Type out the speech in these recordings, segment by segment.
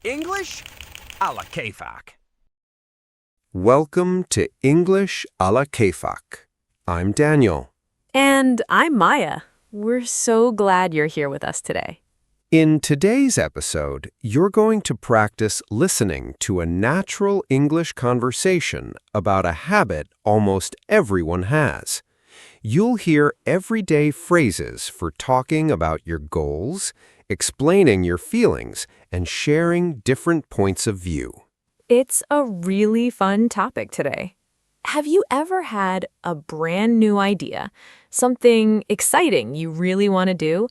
English à la Keifak. Welcome to English a la Keifak. I'm Daniel. And I'm Maya. We're so glad you're here with us today. In today's episode, you're going to practice listening to a natural English conversation about a habit almost everyone has. You'll hear everyday phrases for talking about your goals, explaining your feelings, and sharing different points of view. It's a really fun topic today. Have you ever had a brand new idea, something exciting you really want to do,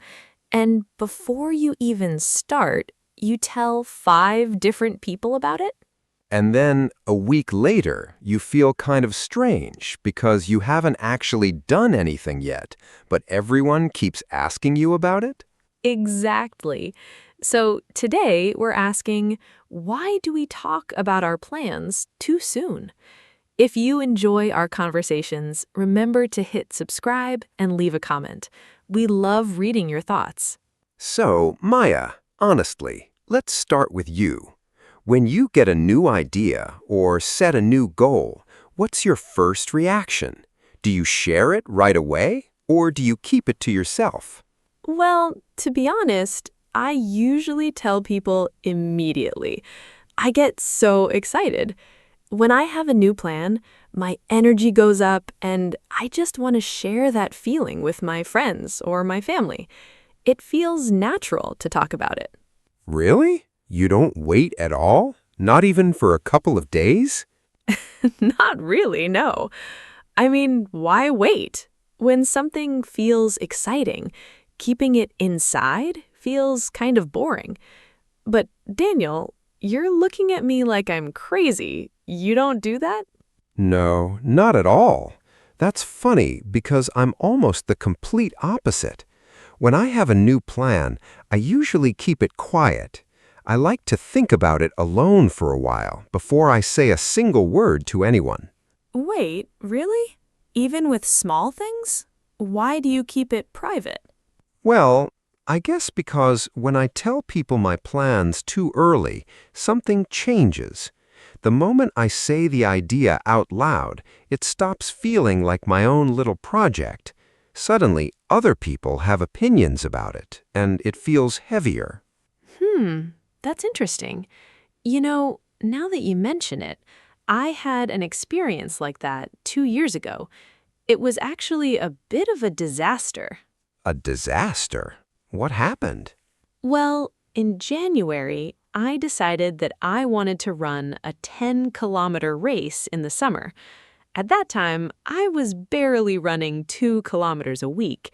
and before you even start, you tell 5 different people about it? And then a week later, you feel kind of strange because you haven't actually done anything yet, but everyone keeps asking you about it? Exactly. So today we're asking, why do we talk about our plans too soon? If you enjoy our conversations, remember to hit subscribe and leave a comment. We love reading your thoughts. So, Maya, honestly, let's start with you. When you get a new idea or set a new goal, what's your first reaction? Do you share it right away, or do you keep it to yourself? Well, to be honest, I usually tell people immediately. I get so excited. When I have a new plan, my energy goes up and I just want to share that feeling with my friends or my family. It feels natural to talk about it. Really? You don't wait at all? Not even for a couple of days? Not really, no. I mean, why wait? When something feels exciting, keeping it inside feels kind of boring. But Daniel, you're looking at me like I'm crazy. You don't do that? No, not at all. That's funny because I'm almost the complete opposite. When I have a new plan, I usually keep it quiet. I like to think about it alone for a while before I say a single word to anyone. Wait, really? Even with small things? Why do you keep it private? Well, I guess because when I tell people my plans too early, something changes. The moment I say the idea out loud, it stops feeling like my own little project. Suddenly, other people have opinions about it, and it feels heavier. That's interesting. You know, now that you mention it, I had an experience like that 2 years ago. It was actually a bit of a disaster. A disaster? What happened? Well, in January, I decided that I wanted to run a 10-kilometer race in the summer. At that time, I was barely running 2 kilometers a week.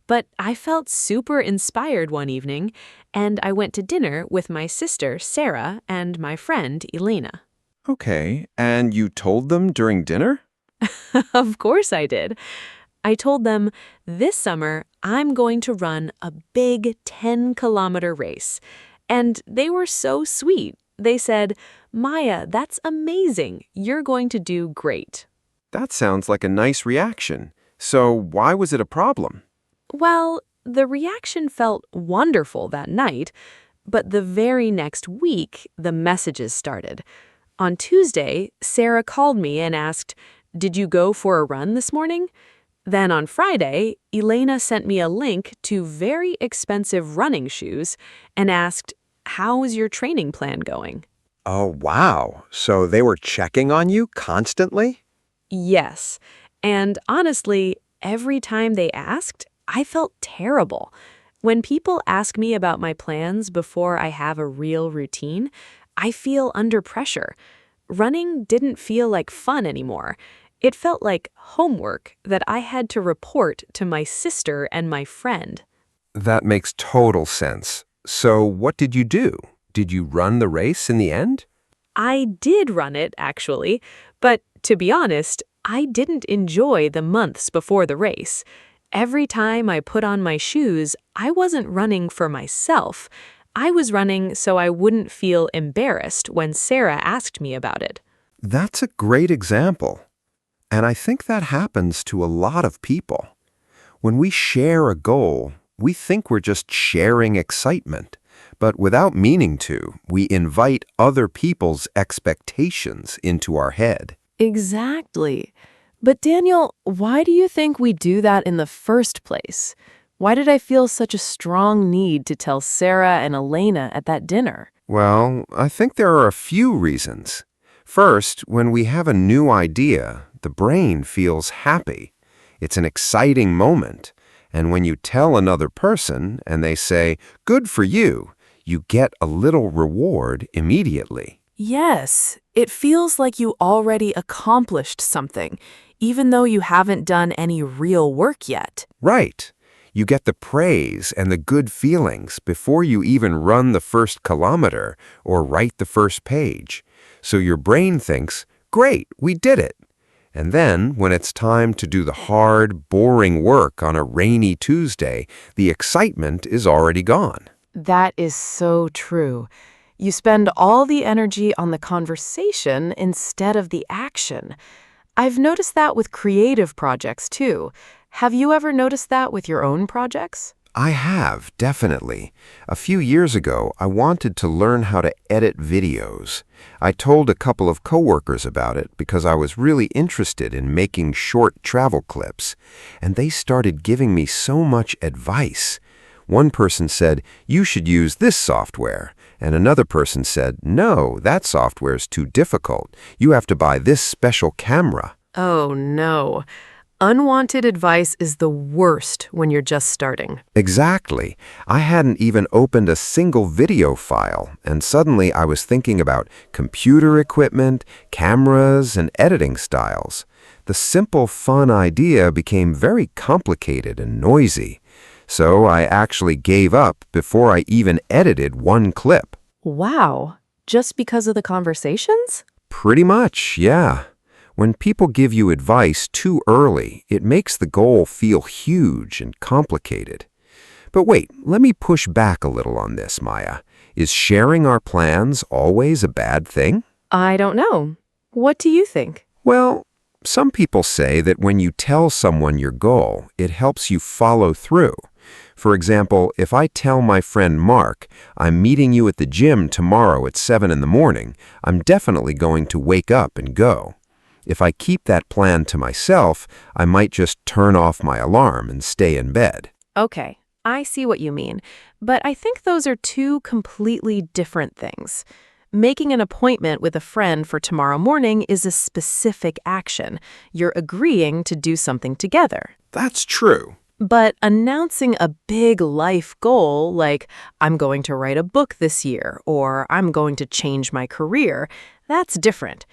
But I felt super inspired one evening, and I went to dinner with my sister, Sarah, and my friend, Elena. Okay, and you told them during dinner? Of course I did. I told them, this summer, I'm going to run a big 10-kilometer race. And they were so sweet. They said, Maya, that's amazing. You're going to do great. That sounds like a nice reaction. So why was it a problem? Well, the reaction felt wonderful that night, but the very next week, the messages started. On Tuesday, Sarah called me and asked, "Did you go for a run this morning?" Then on Friday, Elena sent me a link to very expensive running shoes and asked, "How is your training plan going?" Oh, wow. So they were checking on you constantly? Yes, and honestly, every time they asked, I felt terrible. When people ask me about my plans before I have a real routine, I feel under pressure. Running didn't feel like fun anymore. It felt like homework that I had to report to my sister and my friend. That makes total sense. So what did you do? Did you run the race in the end? I did run it, actually, but to be honest, I didn't enjoy the months before the race. Every time I put on my shoes, I wasn't running for myself. I was running so I wouldn't feel embarrassed when Sarah asked me about it. That's a great example. And I think that happens to a lot of people. When we share a goal, we think we're just sharing excitement. But without meaning to, we invite other people's expectations into our head. Exactly. But Daniel, why do you think we do that in the first place? Why did I feel such a strong need to tell Sarah and Elena at that dinner? Well, I think there are a few reasons. First, when we have a new idea, the brain feels happy. It's an exciting moment. And when you tell another person and they say, "Good for you," you get a little reward immediately. Yes, it feels like you already accomplished something, even though you haven't done any real work yet. Right. You get the praise and the good feelings before you even run the first kilometer or write the first page. So your brain thinks, "Great, we did it." And then, when it's time to do the hard, boring work on a rainy Tuesday, the excitement is already gone. That is so true. You spend all the energy on the conversation instead of the action. I've noticed that with creative projects too. Have you ever noticed that with your own projects? I have, definitely. A few years ago, I wanted to learn how to edit videos. I told a couple of coworkers about it because I was really interested in making short travel clips, and they started giving me so much advice. One person said, "You should use this software," and another person said, "No, that software's too difficult. You have to buy this special camera." Oh no. Unwanted advice is the worst when you're just starting. Exactly. I hadn't even opened a single video file, and suddenly I was thinking about computer equipment, cameras, and editing styles. The simple, fun idea became very complicated and noisy. So I actually gave up before I even edited one clip. Wow. Just because of the conversations? Pretty much, yeah. When people give you advice too early, it makes the goal feel huge and complicated. But wait, let me push back a little on this, Maya. Is sharing our plans always a bad thing? I don't know. What do you think? Well, some people say that when you tell someone your goal, it helps you follow through. For example, if I tell my friend Mark, "I'm meeting you at the gym tomorrow at 7 in the morning," I'm definitely going to wake up and go. If I keep that plan to myself, I might just turn off my alarm and stay in bed. Okay, I see what you mean, but I think those are two completely different things. Making an appointment with a friend for tomorrow morning is a specific action. You're agreeing to do something together. That's true. But announcing a big life goal like, "I'm going to write a book this year," or "I'm going to change my career," that's different.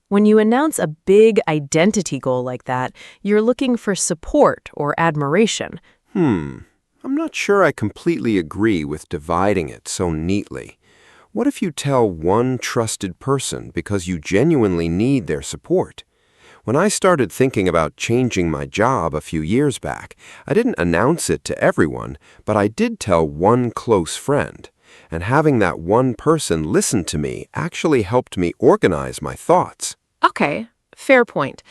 When you announce a big identity goal like that, you're looking for support or admiration. I'm not sure I completely agree with dividing it so neatly. What if you tell one trusted person because you genuinely need their support? When I started thinking about changing my job a few years back, I didn't announce it to everyone, but I did tell one close friend. And having that one person listen to me actually helped me organize my thoughts. Okay, fair point.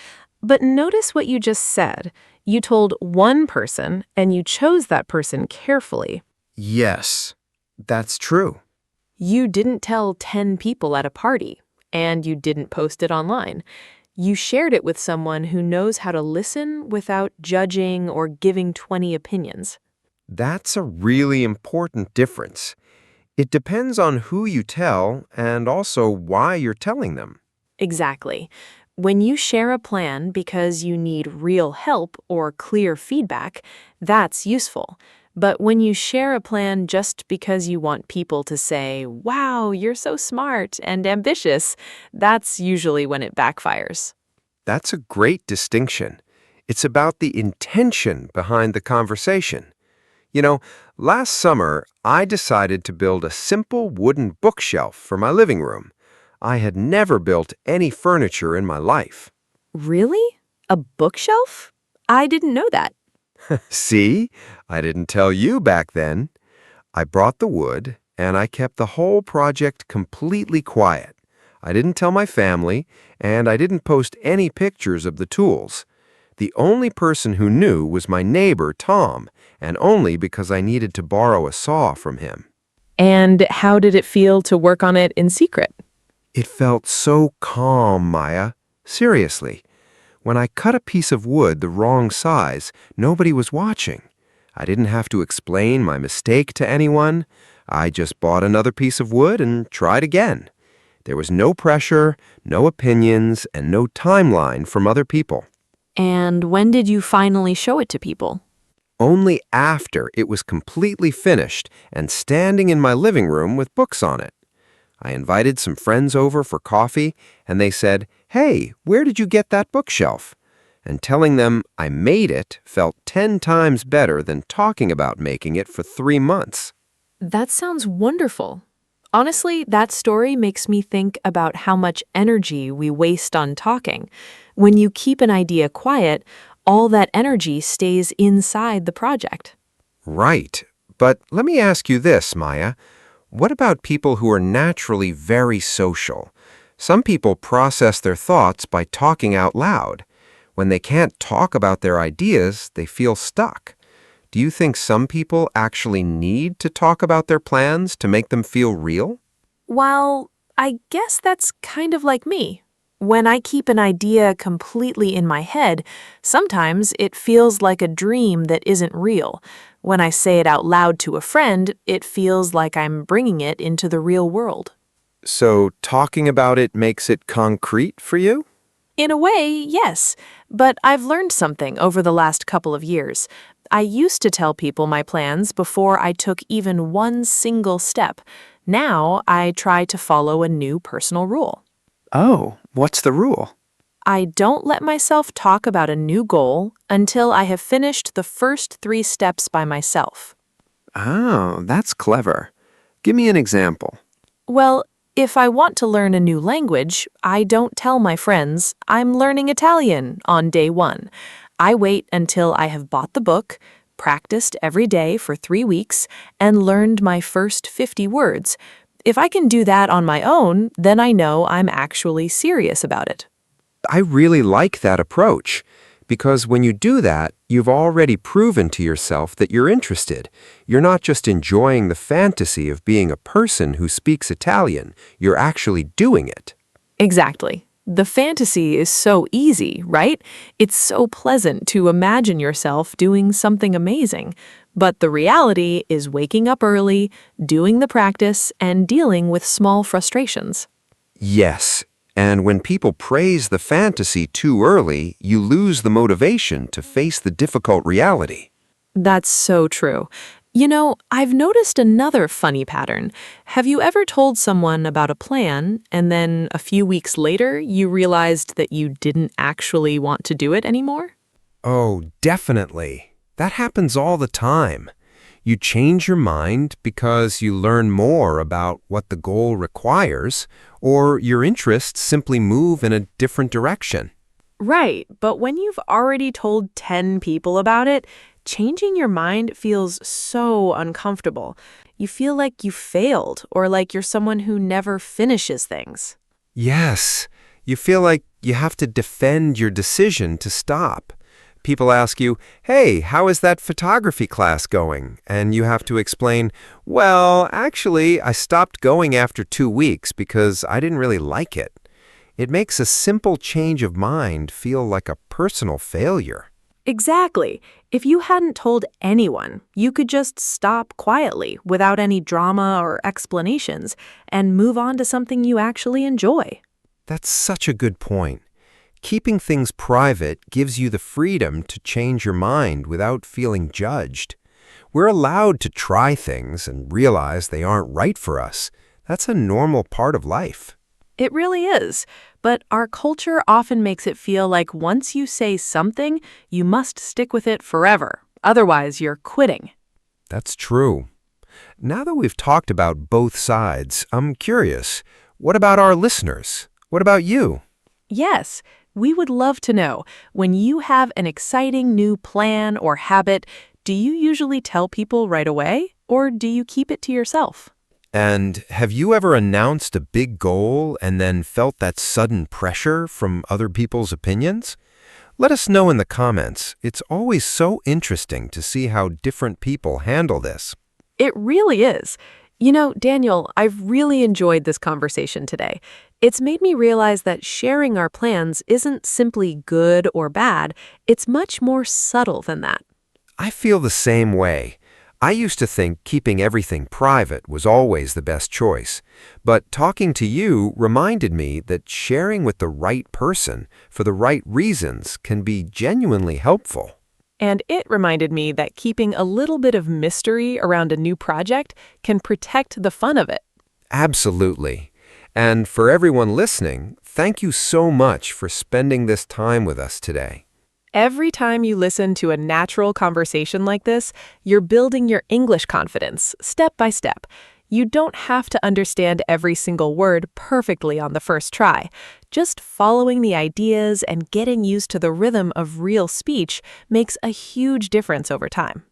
But notice what you just said. You told one person, and you chose that person carefully. Yes, that's true. You didn't tell 10 people at a party, and you didn't post it online. You shared it with someone who knows how to listen without judging or giving 20 opinions. That's a really important difference. It depends on who you tell and also why you're telling them. Exactly. When you share a plan because you need real help or clear feedback, that's useful. But when you share a plan just because you want people to say, "Wow, you're so smart and ambitious," that's usually when it backfires. That's a great distinction. It's about the intention behind the conversation. You know, last summer, I decided to build a simple wooden bookshelf for my living room. I had never built any furniture in my life. Really? A bookshelf? I didn't know that. See? I didn't tell you back then. I brought the wood, and I kept the whole project completely quiet. I didn't tell my family, and I didn't post any pictures of the tools. The only person who knew was my neighbor, Tom, and only because I needed to borrow a saw from him. And how did it feel to work on it in secret? It felt so calm, Maya. Seriously. When I cut a piece of wood the wrong size, nobody was watching. I didn't have to explain my mistake to anyone. I just bought another piece of wood and tried again. There was no pressure, no opinions, and no timeline from other people. And when did you finally show it to people? Only after it was completely finished and standing in my living room with books on it. I invited some friends over for coffee, and they said, "Hey, where did you get that bookshelf?" And telling them I made it felt 10 times better than talking about making it for 3 months. That sounds wonderful. Honestly, that story makes me think about how much energy we waste on talking. When you keep an idea quiet, all that energy stays inside the project. Right. But let me ask you this, Maya. What about people who are naturally very social? Some people process their thoughts by talking out loud. When they can't talk about their ideas, they feel stuck. Do you think some people actually need to talk about their plans to make them feel real? Well, I guess that's kind of like me. When I keep an idea completely in my head, sometimes it feels like a dream that isn't real. When I say it out loud to a friend, it feels like I'm bringing it into the real world. So talking about it makes it concrete for you? In a way, yes, but I've learned something over the last couple of years. I used to tell people my plans before I took even one single step. Now I try to follow a new personal rule. Oh, what's the rule? I don't let myself talk about a new goal until I have finished the first 3 steps by myself. Oh, that's clever. Give me an example. Well, if I want to learn a new language, I don't tell my friends I'm learning Italian on day 1. I wait until I have bought the book, practiced every day for 3 weeks, and learned my first 50 words. If I can do that on my own, then I know I'm actually serious about it. I really like that approach, because when you do that, you've already proven to yourself that you're interested. You're not just enjoying the fantasy of being a person who speaks Italian, you're actually doing it. Exactly. The fantasy is so easy, right? It's so pleasant to imagine yourself doing something amazing. But the reality is waking up early, doing the practice, and dealing with small frustrations. Yes, and when people praise the fantasy too early, you lose the motivation to face the difficult reality. That's so true. You know, I've noticed another funny pattern. Have you ever told someone about a plan, and then a few weeks later you realized that you didn't actually want to do it anymore? Oh, definitely. That happens all the time. You change your mind because you learn more about what the goal requires, or your interests simply move in a different direction. Right, but when you've already told 10 people about it, changing your mind feels so uncomfortable. You feel like you failed or like you're someone who never finishes things. Yes, you feel like you have to defend your decision to stop. People ask you, "Hey, how is that photography class going?" And you have to explain, "Well, actually, I stopped going after 2 weeks because I didn't really like it." It makes a simple change of mind feel like a personal failure. Exactly. If you hadn't told anyone, you could just stop quietly without any drama or explanations and move on to something you actually enjoy. That's such a good point. Keeping things private gives you the freedom to change your mind without feeling judged. We're allowed to try things and realize they aren't right for us. That's a normal part of life. It really is. But our culture often makes it feel like once you say something, you must stick with it forever. Otherwise, you're quitting. That's true. Now that we've talked about both sides, I'm curious, what about our listeners? What about you? Yes, we would love to know. When you have an exciting new plan or habit, do you usually tell people right away, or do you keep it to yourself? And have you ever announced a big goal and then felt that sudden pressure from other people's opinions? Let us know in the comments. It's always so interesting to see how different people handle this. It really is. You know, Daniel, I've really enjoyed this conversation today. It's made me realize that sharing our plans isn't simply good or bad, it's much more subtle than that. I feel the same way. I used to think keeping everything private was always the best choice, but talking to you reminded me that sharing with the right person for the right reasons can be genuinely helpful. And it reminded me that keeping a little bit of mystery around a new project can protect the fun of it. Absolutely. And for everyone listening, thank you so much for spending this time with us today. Every time you listen to a natural conversation like this, you're building your English confidence, step by step. You don't have to understand every single word perfectly on the first try. Just following the ideas and getting used to the rhythm of real speech makes a huge difference over time.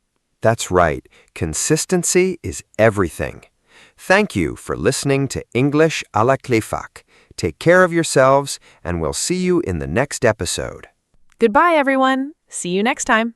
That's right. Consistency is everything. Thank you for listening to English à la Keifak. Take care of yourselves, and we'll see you in the next episode. Goodbye, everyone. See you next time.